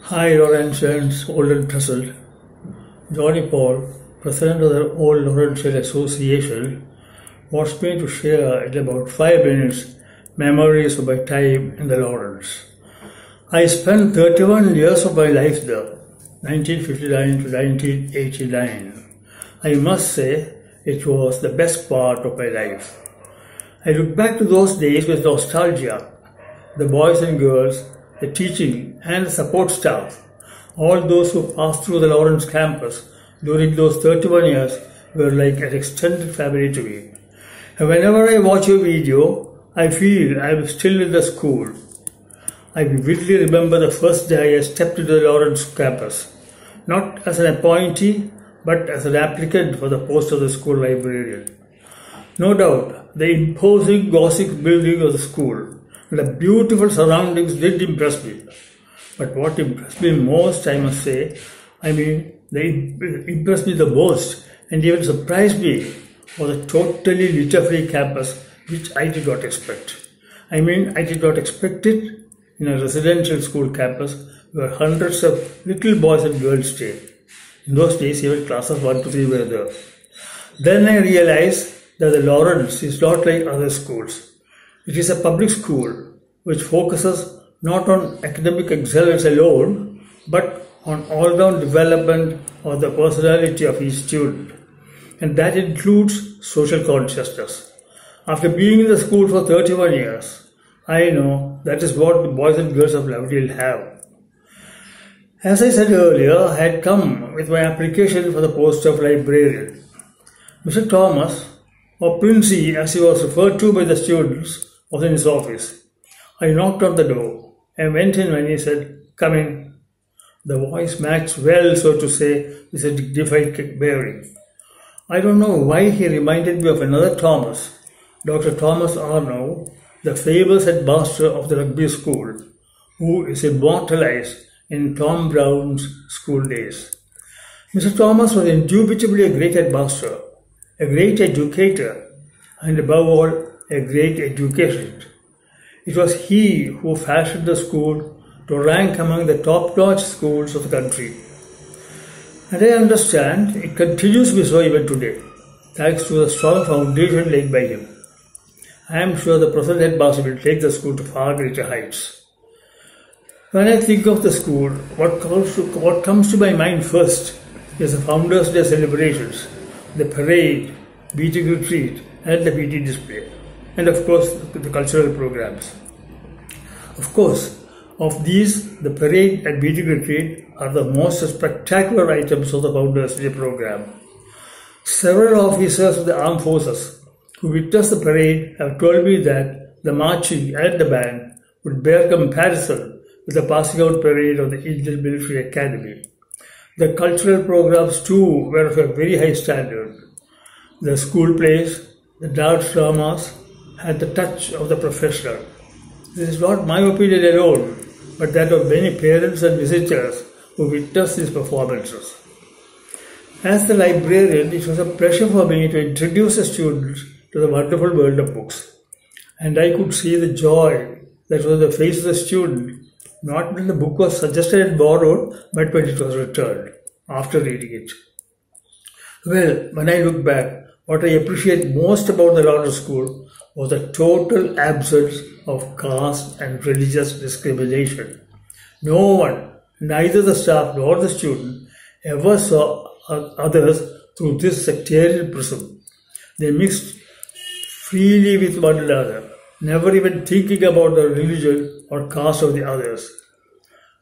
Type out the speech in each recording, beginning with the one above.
Hi, Laurentians, old and trestled. Johnny Paul, president of the Old Laurentian Association, wants me to share in about 5 minutes memories of my time in the Lawrence. I spent 31 years of my life there, 1959 to 1989. I must say it was the best part of my life. I look back to those days with nostalgia. The boys and girls, the teaching and the support staff, all those who passed through the Lawrence campus during those 31 years were like an extended family to me. And whenever I watch a video, I feel I am still in the school. I vividly remember the first day I stepped into the Lawrence campus, not as an appointee, but as an applicant for the post of the school librarian. No doubt, the imposing Gothic building of the school and the beautiful surroundings did impress me. But what impressed me most, I must say, they impressed me the most and even surprised me was a totally litter-free campus which I did not expect. I did not expect it in a residential school campus where hundreds of little boys and girls stay. In those days, even classes 1 to 3 were there. Then I realized that the Lawrence is not like other schools. It is a public school which focuses not on academic excellence alone, but on all-round development of the personality of each student. And that includes social consciousness. After being in the school for 31 years, I know that is what the boys and girls of Lovedale have. As I said earlier, I had come with my application for the post of librarian. Mr. Thomas, or Princey as he was referred to by the students, was in his office. I knocked on the door and went in when he said, "Come in." The voice matched well, so to say, with a dignified bearing. I don't know why he reminded me of another Thomas, Dr. Thomas Arnold, the famous headmaster of the rugby school, who is immortalized in Tom Brown's school days. Mr. Thomas was indubitably a great headmaster, a great educator, and above all, a great education. It was he who fashioned the school to rank among the top-notch schools of the country. And I understand it continues to be so even today, thanks to the strong foundation laid by him. I am sure the present headmaster will take the school to far greater heights. When I think of the school, what comes to my mind first is the Founders' Day celebrations, the parade, meeting retreat, and the PT display, and of course the cultural programs. Of course, of these, the parade and meeting retreat are the most spectacular items of the Founders' Day program. Several officers of the armed forces who witnessed the parade have told me that the marching and the band would bear comparison with the passing out parade of the Indian Military Academy. The cultural programs too were of a very high standard. The school plays, the dance dramas had the touch of the professional. This is not my opinion alone, but that of many parents and visitors who witnessed these performances. As the librarian, it was a pleasure for me to introduce the students to the wonderful world of books. And I could see the joy that was on the face of the student, not when the book was suggested and borrowed, but when it was returned after reading it. Well, when I look back, what I appreciate most about the Lawrence School was the total absence of caste and religious discrimination. No one, neither the staff nor the student, ever saw others through this sectarian prism. They mixed freely with one another, never even thinking about the religion or caste of the others.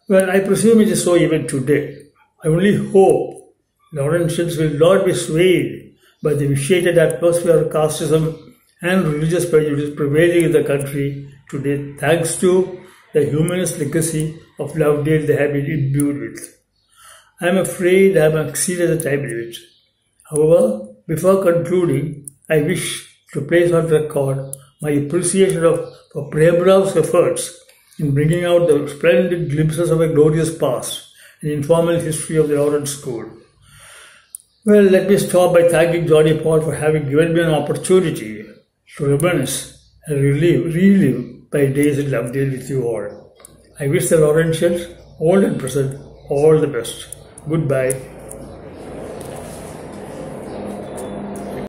Well, I presume it is so even today. I only hope Laurentians will not be swayed by the vitiated atmosphere of casteism and religious prejudice prevailing in the country today, thanks to the humanist legacy of Lovedale they have been imbued with. I am afraid I have exceeded the time limit. However, before concluding, I wish to place on record my appreciation for Prem Rao's efforts in bringing out the splendid glimpses of a glorious past and informal history of the Lawrence School. Well, let me stop by thanking Johnny Paul for having given me an opportunity to reminisce and relive my days in Lovedale with you all. I wish the Laurentians old and present, all the best. Goodbye.